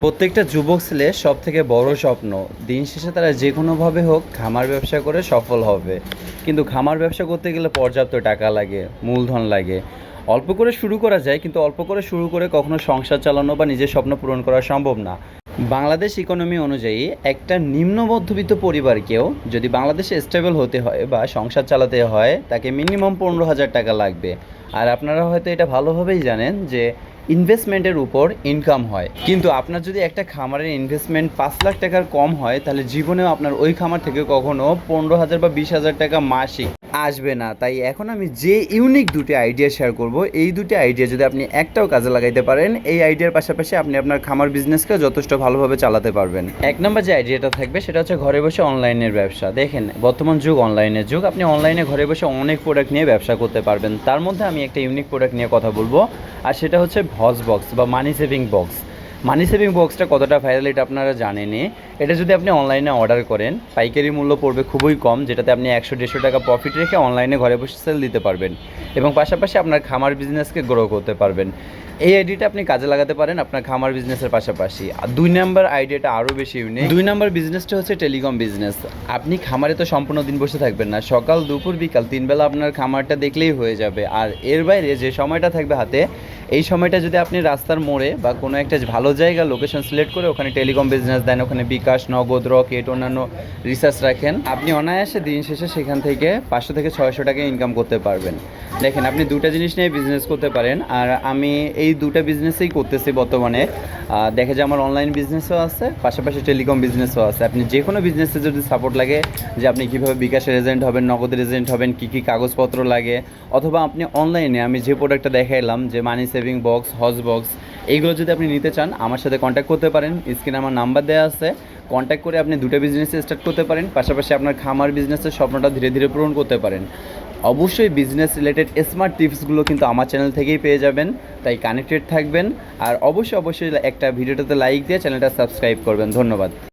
প্রত্যেকটা যুবক ছেলের সবথেকে বড় স্বপ্ন দিন শেষে তারা যে কোনোভাবে হোক খামার ব্যবসা করে সফল হবে। কিন্তু খামার ব্যবসা করতে গেলে পর্যাপ্ত টাকা লাগে, মূলধন লাগে। অল্প করে শুরু করা যায়, কিন্তু অল্প করে শুরু করে কখনো সংসার চালানো বা নিজের স্বপ্ন পূরণ করা সম্ভব না। বাংলাদেশ ইকোনমি অনুযায়ী একটা নিম্ন মধ্যবিত্ত পরিবারকেও যদি বাংলাদেশে স্টেবল হতে হয় বা সংসার চালাতে হয়, তাকে মিনিমাম 15,000 টাকা লাগবে। আর আপনারা হয়তো এটা ভালোভাবেই জানেন যে ইনভেস্টমেন্টের উপর ইনকাম হয়, কিন্তু আপনার যদি একটা খামারের ইনভেস্টমেন্ট 5 লাখ টাকার কম হয়, তাহলে জীবনেও আপনার ওই খামার থেকে কখনো 15,000 বা 20,000 টাকা মাসিক আসবে না। তাই এখন আমি যে ইউনিক দুটি আইডিয়া শেয়ার করব, এই দুটি আইডিয়া যদি আপনি একটাও কাজে লাগাইতে পারেন, এই আইডিয়ার পাশাপাশি আপনি আপনার খামার বিজনেসকে যথেষ্ট ভালোভাবে চালাতে পারবেন। এক নম্বর যে আইডিয়াটা থাকবে সেটা হচ্ছে ঘরে বসে অনলাইনের ব্যবসা। দেখেন, বর্তমান যুগ অনলাইনের যুগ। আপনি অনলাইনে ঘরে বসে অনেক প্রোডাক্ট নিয়ে ব্যবসা করতে পারবেন। তার মধ্যে আমি একটা ইউনিক প্রোডাক্ট নিয়ে কথা বলবো, আর সেটা হচ্ছে ভজ বক্স বা মানি সেভিং বক্স। মানি সেভিং বক্সটা কতটা ভাইরাল এটা আপনারা জানেনই। এটা যদি আপনি অনলাইনে অর্ডার করেন, পাইকারি মূল্য পড়বে খুবই কম, যেটাতে আপনি 100-150 টাকা প্রফিট রেখে অনলাইনে ঘরে বসে সেল দিতে পারবেন এবং পাশাপাশি আপনার খামার বিজনেসকে গ্রো করতে পারবেন। এই আইডিয়াটা আপনি কাজে লাগাতে পারেন আপনার খামার বিজনেসের পাশাপাশি। আর 2 নম্বর আইডিয়াটা আরও বেশি ইউনিক। 2 নম্বর বিজনেসটা হচ্ছে টেলিকম বিজনেস। আপনি খামারে তো সম্পূর্ণ দিন বসে থাকবেন না, সকাল দুপুর বিকাল 3 বেলা আপনার খামারটা দেখলেই হয়ে যাবে। আর এর বাইরে যে সময়টা থাকবে হাতে, এই সময়টা যদি আপনি রাস্তার মোড়ে বা কোনো একটা ভালো জায়গা লোকেশন সিলেক্ট করে ওখানে টেলিকম বিজনেস দেন, ওখানে বিকাশ, নগদ, রকেট, অন্যান্য রিসার্চ রাখেন, আপনি অনায়াসে দিন শেষে সেখান থেকে 500 থেকে 600 টাকা ইনকাম করতে পারবেন। দেখেন, আপনি দুটা জিনিস নিয়ে বিজনেস করতে পারেন, আর আমি এই দুটা বিজনেসেই করতেছি বর্তমানে। দেখা যায় আমার অনলাইন বিজনেসও আছে, পাশাপাশি টেলিকম বিজনেসও আছে। আপনি যে কোনো বিজনেসে যদি সাপোর্ট লাগে, যে আপনি কীভাবে বিকাশের এজেন্ট হবেন, নগদের এজেন্ট হবেন, কী কী কাগজপত্র লাগে, অথবা আপনি অনলাইনে আমি যে প্রোডাক্টটা দেখাইলাম যে মানি সেভিং বক্স, হজ বক্স, এইগুলো যদি আপনি নিতে চান, আমার সাথে কন্ট্যাক্ট করতে পারেন। স্ক্রিনে আমার নাম্বার দেওয়া আছে, কন্ট্যাক্ট করে আপনি দুটো বিজনেস স্টার্ট করতে পারেন, পাশাপাশি আপনার খামার বিজনেসের স্বপ্নটা ধীরে ধীরে পূরণ করতে পারেন। অবশ্যই বিজনেস রিলেটেড স্মার্ট টিপসগুলো কিন্তু আমার চ্যানেল থেকেই পেয়ে যাবেন, তাই কানেক্টেড থাকবেন। আর অবশ্যই একটা ভিডিওটাতে লাইক দিয়ে চ্যানেলটা সাবস্ক্রাইব করবেন। ধন্যবাদ।